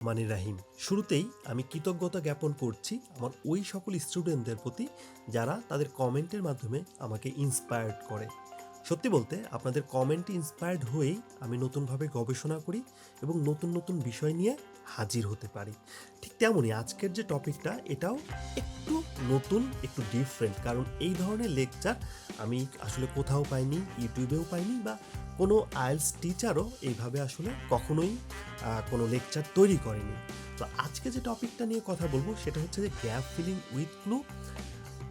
মানির রাহিম। শুরুতেই আমি কৃতজ্ঞতা জ্ঞাপন করছি আমার ওই সকল স্টুডেন্টদের প্রতি যারা তাদের কমেন্টের মাধ্যমে আমাকে ইন্সপায়ার্ড করে। সত্যি বলতে আপনাদের কমেন্টে ইন্সপায়ার্ড হয়েই আমি নতুনভাবে গবেষণা করি এবং নতুন নতুন বিষয় নিয়ে হাজির হতে পারি। ঠিক তেমনই আজকের যে টপিকটা এটাও একটু নতুন, একটু ডিফারেন্ট, কারণ এই ধরনের লেকচার আমি আসলে কোথাও পাইনি, ইউটিউবেও পাইনি, বা কোনো আইএলটিএস টিচারও এইভাবে আসলে কখনোই কোনো লেকচার তৈরি করেনি। তো আজকে যে টপিকটা নিয়ে কথা বলবো সেটা হচ্ছে যে গ্যাপ ফিলিং উইথ ক্লু,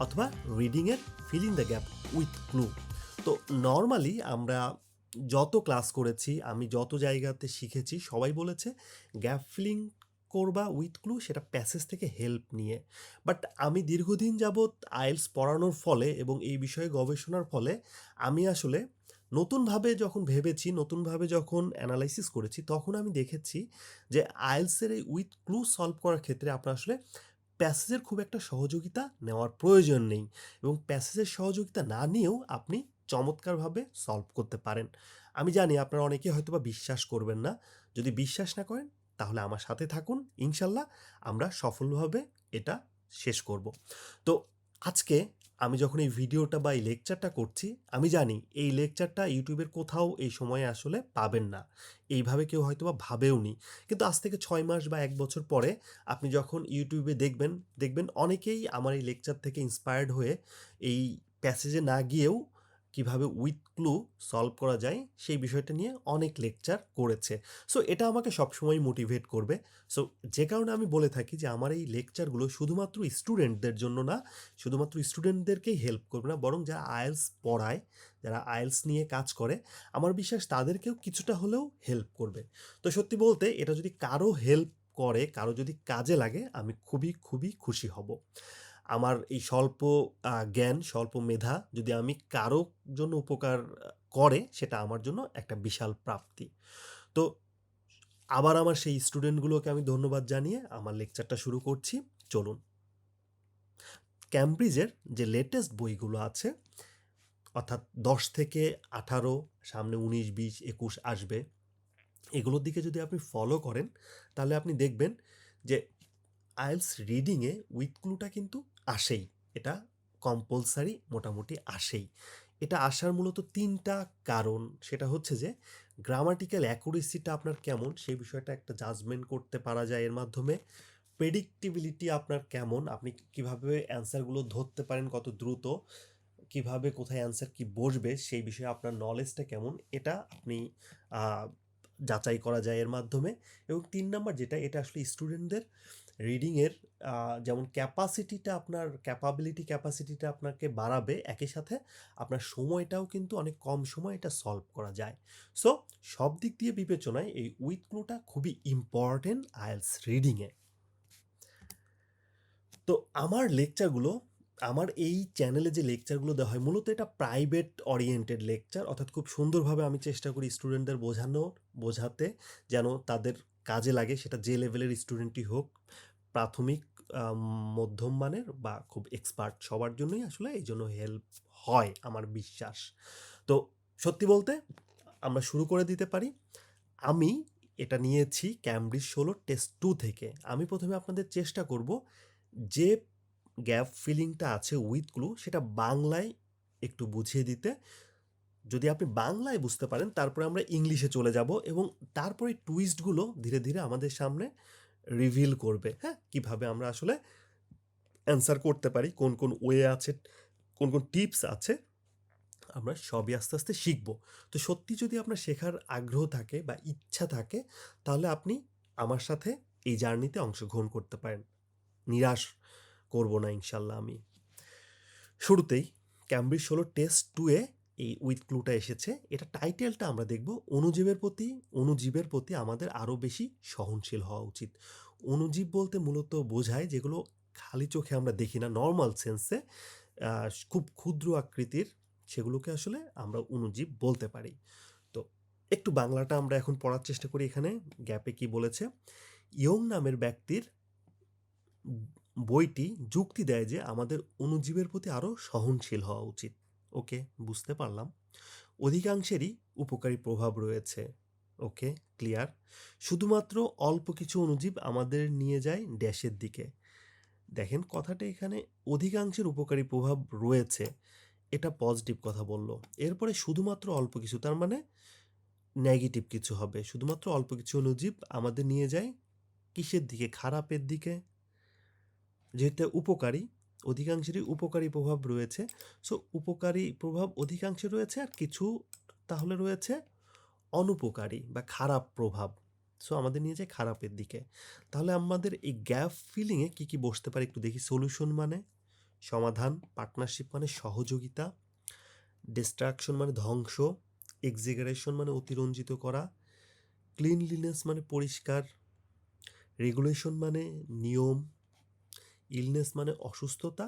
অথবা রিডিংয়ের filling the gap with clue. তো নর্মালি আমরা যত ক্লাস করেছি, আমি যত জায়গাতে শিখেছি, সবাই বলেছে গ্যাপ ফিলিং করবা উইথ ক্লু, সেটা প্যাসেজ থেকে হেল্প নিয়ে। বাট আমি দীর্ঘদিন যাবৎ আইএলটিএস পড়ানোর ফলে এবং এই বিষয়ে গবেষণার ফলে আমি আসলে নতুনভাবে যখন ভেবেছি, নতুনভাবে যখন অ্যানালাইসিস করেছি, তখন আমি দেখেছি যে আইএলটিএসের এই উইথ ক্লু সলভ করার ক্ষেত্রে আপনার আসলে প্যাসেজের খুব একটা সহযোগিতা নেওয়ার প্রয়োজন নেই, এবং প্যাসেজের সহযোগিতা না নিয়েও আপনি চমৎকারভাবে সলভ করতে পারেন। আমি জানি আপনারা অনেকে হয়তোবা বিশ্বাস করবেন না। যদি বিশ্বাস না করেন তাহলে আমার সাথে থাকুন, ইনশাল্লাহ আমরা সফলভাবে এটা শেষ করব। তো আজকে আমি যখন এই ভিডিওটা বা এই লেকচারটা করছি, আমি জানি এই লেকচারটা ইউটিউবের কোথাও এই সময়ে আসলে পাবেন না, এইভাবে কেউ হয়তোবা ভাবেওনি। কিন্তু আজ থেকে 6 মাস বা 1 বছর পরে আপনি যখন ইউটিউবে দেখবেন অনেকেই আমার এই লেকচার থেকে ইন্সপায়ার্ড হয়ে এই প্যাসেজে না গিয়েও কিভাবে উইথ ক্লু সলভ করা যায় সেই বিষয়টা নিয়ে অনেক লেকচার করেছে। সো এটা আমাকে সবসময় মোটিভেট করবে। সো যে কারণে আমি বলে থাকি যে আমার এই লেকচারগুলো শুধুমাত্র স্টুডেন্টদের জন্য না, শুধুমাত্র স্টুডেন্টদেরকেই হেল্প করবে না, বরং যারা আইএলটিএস পড়ায়, যারা আইএলটিএস নিয়ে কাজ করে, আমার বিশ্বাস তাদেরকেও কিছুটা হলেও হেল্প করবে। তো সত্যি বলতে এটা যদি কারো হেল্প করে, কারো যদি কাজে লাগে, আমি খুবই খুবই খুশি হব। আমার এই স্বল্প জ্ঞান, স্বল্প মেধা যদি আমি কারো জন্য উপকার করে, সেটা আমার জন্য একটা বিশাল প্রাপ্তি। তো আবার আমার সেই স্টুডেন্টগুলোকে আমি ধন্যবাদ জানিয়ে আমার লেকচারটা শুরু করছি। চলুন। ক্যামব্রিজের যে লেটেস্ট বইগুলো আছে, অর্থাৎ 10 থেকে 18, সামনে 19, 20, 21 আসবে, এগুলোর দিকে যদি আপনি ফলো করেন তাহলে আপনি দেখবেন যে আইএলটিএস রিডিংয়ে উইথ ক্লুটা কিন্তু আসেই। এটা কম্পালসারি মোটামুটি আসেই। এটা আসার মূলত 3টা কারণ। সেটা হচ্ছে যে গ্রামাটিক্যাল অ্যাকুরেসিটা আপনার কেমন, সেই বিষয়টা একটা জাজমেন্ট করতে পারা যায় এর মাধ্যমে। প্রেডিক্টিবিলিটি আপনার কেমন, আপনি কিভাবে অ্যান্সারগুলো ধরতে পারেন কত দ্রুত, কিভাবে কোথায় অ্যান্সার কি বসবে সেই বিষয়ে আপনার নলেজটা কেমন, এটা আপনি আহ, যাচাই করা যায় এর মাধ্যমে। এবং 3 নাম্বার যেটা, এটা আসলে স্টুডেন্টদের রিডিংয়ের যেমন ক্যাপাসিটিটা, আপনার ক্যাপাসিটিটা আপনাকে বাড়াবে, একই সাথে আপনার সময়টাও কিন্তু অনেক কম সময় এটা সলভ করা যায়। সো সব দিক দিয়ে বিবেচনায় এই উইথ ক্লুটা খুবই ইম্পর্টেন্ট আইএলটিএস রিডিংয়ে। তো আমার লেকচারগুলো, আমার এই চ্যানেলে যে লেকচারগুলো দেওয়া হয়, মূলত এটা প্রাইভেট ওরিয়েন্টেড লেকচার, অর্থাৎ খুব সুন্দরভাবে আমি চেষ্টা করি স্টুডেন্টদের বোঝাতে, যেন তাদের কাজে লাগে, সেটা যে লেভেলের স্টুডেন্টই হোক, প্রাথমিক, মধ্যম মানের বা খুব এক্সপার্ট, সবার জন্যই আসলে এই জন্য হেল্প হয় আমার বিশ্বাস। তো সত্যি বলতে আমরা শুরু করে দিতে পারি। আমি এটা নিয়েছি ক্যামব্রিজ 16 টেস্ট 2 থেকে। আমি প্রথমে আপনাদের চেষ্টা করব যে গ্যাপ ফিলিংটা আছে উইথ ক্লু, সেটা বাংলায় একটু বুঝিয়ে দিতে। যদি আপনি বাংলায় বুঝতে পারেন, তারপরে আমরা ইংলিশে চলে যাব, এবং তারপরে টুইস্টগুলো ধীরে ধীরে আমাদের সামনে রিভিল করবে, হ্যাঁ, কিভাবে আমরা আসলে অ্যান্সার করতে পারি, কোন কোন ওয়ে আছে, কোন কোন টিপস আছে, আমরা সবই আস্তে আস্তে শিখব। তো সত্যি যদি আপনার শেখার আগ্রহ থাকে বা ইচ্ছা থাকে, তাহলে আপনি আমার সাথে এই জার্নিতে অংশগ্রহণ করতে পারেন। নিরাশ করব না ইনশাল্লাহ আমি। শুরুতেই ক্যামব্রিজ 16 টেস্ট 2-এ এই উইথ ক্লুটা এসেছে। এটা টাইটেলটা আমরা দেখব, অণুজীবের প্রতি আমাদের আরও বেশি সহনশীল হওয়া উচিত। অণুজীব বলতে মূলত বোঝায় যেগুলো খালি চোখে আমরা দেখি না, নর্মাল সেন্সে খুব ক্ষুদ্র আকৃতির, সেগুলোকে আসলে আমরা অণুজীব বলতে পারি। তো একটু বাংলাটা আমরা এখন পড়ার চেষ্টা করি। এখানে গ্যাপে কি বলেছে। ইয়ং নামের ব্যক্তির বইটি যুক্তি দেয় যে আমাদের অণুজীবের প্রতি আরও সহনশীল হওয়া উচিত। ওকে, বুঝতে পারলাম। অধিকাংশেরই উপকারী প্রভাব রয়েছে। ওকে, ক্লিয়ার। শুধুমাত্র অল্প কিছু অণুজীব আমাদের নিয়ে যায় ড্যাশের দিকে। দেখেন কথাটা এখানে অধিকাংশের উপকারী প্রভাব রয়েছে, এটা পজিটিভ কথা বলল। এরপরে শুধুমাত্র অল্প কিছু, তার মানে নেগেটিভ কিছু হবে। শুধুমাত্র অল্প কিছু অণুজীব আমাদের নিয়ে যায় কিসের দিকে? খারাপের দিকে। যেহেতু উপকারী, অধিকাংশেরই উপকারী প্রভাব রয়েছে, সো উপকারী প্রভাব অধিকাংশে রয়েছে, আর কিছু তাহলে রয়েছে অনুপকারী বা খারাপ প্রভাব। সো আমাদের নিয়ে যায় খারাপের দিকে। তাহলে আমাদের এই গ্যাপ ফিলিংয়ে কী কী বসতে পারে একটু দেখি। সলিউশন মানে সমাধান, পার্টনারশিপ মানে সহযোগিতা, ডিস্ট্রাকশন মানে ধ্বংস, এক্সিগারেশন মানে অতিরঞ্জিত করা, ক্লিনলিনেস মানে পরিষ্কার, রেগুলেশন মানে নিয়ম, ইলনেস মানে অসুস্থতা,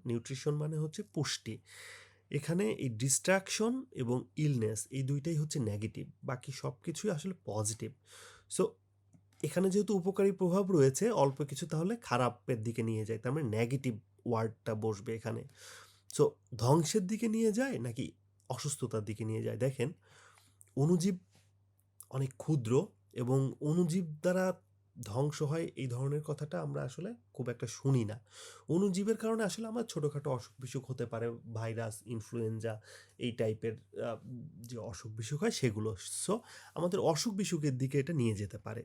নিউট্রিশন মানে হচ্ছে পুষ্টি। এখানে এই ডিস্ট্রাকশন এবং ইলনেস এই দুইটাই হচ্ছে নেগেটিভ, বাকি সব কিছুই আসলে পজিটিভ। সো এখানে যেহেতু উপকারী প্রভাব রয়েছে অল্প কিছু, তাহলে খারাপের দিকে নিয়ে যায়, তার মানে নেগেটিভ ওয়ার্ডটা বসবে এখানে। সো ধ্বংসের দিকে নিয়ে যায় নাকি অসুস্থতার দিকে নিয়ে যায়? দেখেন অণুজীব অনেক ক্ষুদ্র এবং অণুজীব দ্বারা ধ্বংস হয় এই ধরনের কথাটা আমরা আসলে খুব একটা শুনি না। অণুজীবের কারণে আসলে আমার ছোটোখাটো অসুখ বিসুখ হতে পারে, ভাইরাস, ইনফ্লুয়েঞ্জা এই টাইপের যে অসুখ বিসুখ হয় সেগুলো। সো আমাদের অসুখ বিসুখের দিকে এটা নিয়ে যেতে পারে।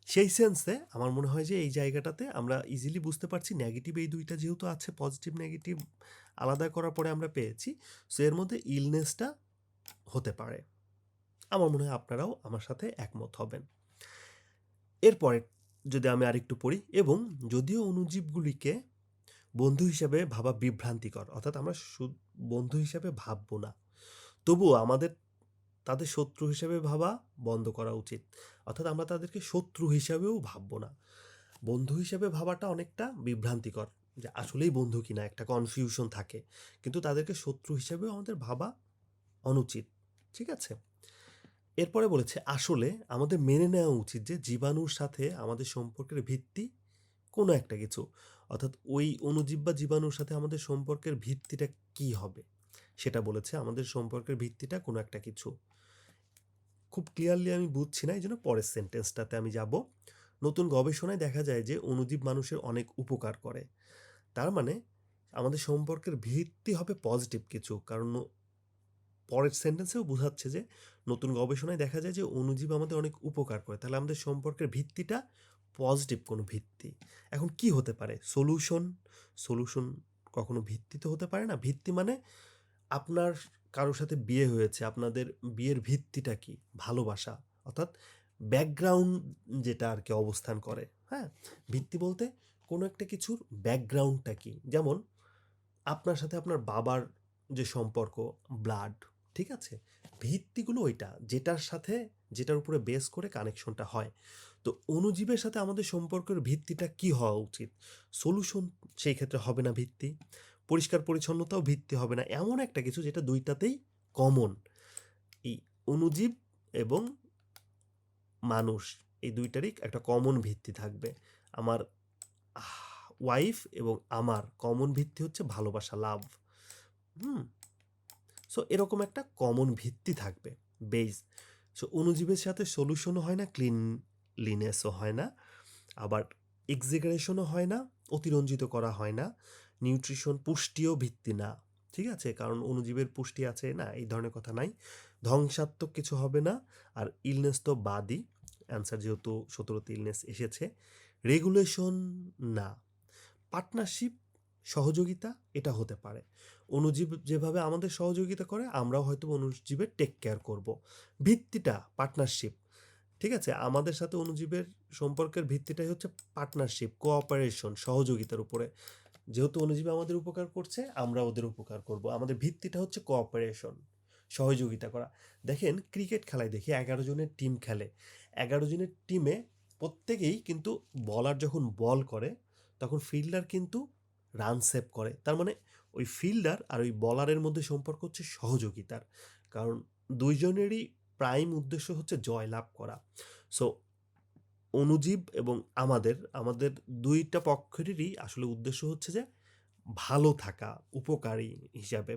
সেই সেন্সে আমার মনে হয় যে এই জায়গাটাতে আমরা ইজিলি বুঝতে পারছি নেগেটিভ এই দুইটা যেহেতু আছে, পজিটিভ নেগেটিভ আলাদা করার পরে আমরা পেয়েছি, সো এর মধ্যে ইলনেসটা হতে পারে। আমার মনে হয় আপনারাও আমার সাথে একমত হবেন। এরপরে যদি আমি আরেকটু পড়ি, এবং যদিও অণুজীবগুলিকে বন্ধু হিসাবে ভাবা বিভ্রান্তিকর, অর্থাৎ আমরা বন্ধু হিসাবে ভাববো না, তবুও আমাদের তাদের শত্রু হিসেবে ভাবা বন্ধ করা উচিত। অর্থাৎ আমরা তাদেরকে শত্রু হিসাবেও ভাববো না। বন্ধু হিসেবে ভাবাটা অনেকটা বিভ্রান্তিকর, যে আসলেই বন্ধু কিনা একটা কনফিউশন থাকে, কিন্তু তাদেরকে শত্রু হিসেবেও আমাদের ভাবা অনুচিত। ঠিক আছে, এরপরে বলেছে আসলে আমাদের মেনে নেওয়া উচিত যে জীবাণুর সাথে আমাদের সম্পর্কের ভিত্তি কোনো একটা কিছু, অর্থাৎ ওই অণুজীব বা জীবাণুর সাথে আমাদের সম্পর্কের ভিত্তিটা কি হবে সেটা বলেছে। আমাদের সম্পর্কের ভিত্তিটা কোনো একটা কিছু, খুব ক্লিয়ারলি আমি বুঝছি না, এই জন্য পরের সেন্টেন্সটাতে আমি যাব। নতুন গবেষণায় দেখা যায় যে অণুজীব মানুষের অনেক উপকার করে, তার মানে আমাদের সম্পর্কের ভিত্তি হবে পজিটিভ কিছু, কারণ পরের সেন্টেন্সেও বোঝাচ্ছে যে নতুন গবেষণায় দেখা যায় যে অণুজীব আমাদের অনেক উপকার করে, তাহলে আমাদের সম্পর্কের ভিত্তিটা পজিটিভ কোনো ভিত্তি। এখন কি হতে পারে? সলিউশন কখনো ভিত্তি তো হতে পারে না। ভিত্তি মানে আপনার কারোর সাথে বিয়ে হয়েছে, আপনাদের বিয়ের ভিত্তিটা কি? ভালোবাসা, অর্থাৎ ব্যাকগ্রাউন্ড যেটা আর কি অবস্থান করে। হ্যাঁ, ভিত্তি বলতে কোনো একটা কিছুর ব্যাকগ্রাউন্ডটা কি, যেমন আপনার সাথে আপনার বাবার যে সম্পর্ক, ব্লাড, ঠিক আছে, ভিত্তিগুলো ওইটা, যেটার উপরে বেস করে কানেকশনটা হয়। তো অণুজীবের সাথে আমাদের সম্পর্কের ভিত্তিটা কি হওয়া উচিত? সলিউশন সেই ক্ষেত্রে হবে না ভিত্তি, পরিষ্কার পরিচ্ছন্নতাও ভিত্তি হবে না, এমন একটা কিছু যেটা দুইটাতেই কমন। এই অণুজীব এবং মানুষ এই দুইটারই একটা কমন ভিত্তি থাকবে। আমার ওয়াইফ এবং আমার কমন ভিত্তি হচ্ছে ভালোবাসা, লাভ। সো এরকম একটা কমন ভিত্তি থাকবে, বেস। সো অণুজীবের সাথে সলিউশনও হয় না, ক্লিনলিনেসও হয় না, আবার এক্সিগারেশনও হয় না, অতিরঞ্জিত করা হয় না, নিউট্রিশন পুষ্টিও ভিত্তি না। ঠিক আছে, কারণ অণুজীবের পুষ্টি আছে না, এই ধরনের কথা নাই। ধ্বংসাত্মক কিছু হবে না, আর ইলনেস তো বাদই, অ্যান্সার যেহেতু 17তে ইলনেস এসেছে। রেগুলেশন না। পার্টনারশিপ, সহযোগিতা, এটা হতে পারে। অণুজীব যেভাবে আমাদের সহযোগিতা করে আমরাও হয়তো অণুজীবের টেক কেয়ার করব। ভিত্তিটা পার্টনারশিপ, ঠিক আছে, আমাদের সাথে অণুজীবের সম্পর্কের ভিত্তিটাই হচ্ছে পার্টনারশিপ, কোঅপারেশন, সহযোগিতার উপরে। যেহেতু অণুজীব আমাদের উপকার করছে, আমরা ওদের উপকার করব, আমাদের ভিত্তিটা হচ্ছে কোঅপারেশন, সহযোগিতা করা। দেখেন ক্রিকেট খেলায় দেখি 11 জনের টিম খেলে, 11 জনের টিমে প্রত্যেকেই কিন্তু বলার যখন বল করে তখন ফিল্ডার কিন্তু রান সেভ করে, তার মানে ওই ফিল্ডার আর ওই বলারের মধ্যে সম্পর্ক হচ্ছে সহযোগিতার, কারণ দুইজনেরই প্রাইম উদ্দেশ্য হচ্ছে জয় লাভ করা। সো অণুজীব এবং আমাদের দুইটা পক্ষেরই আসলে উদ্দেশ্য হচ্ছে যে ভালো থাকা, উপকারী হিসাবে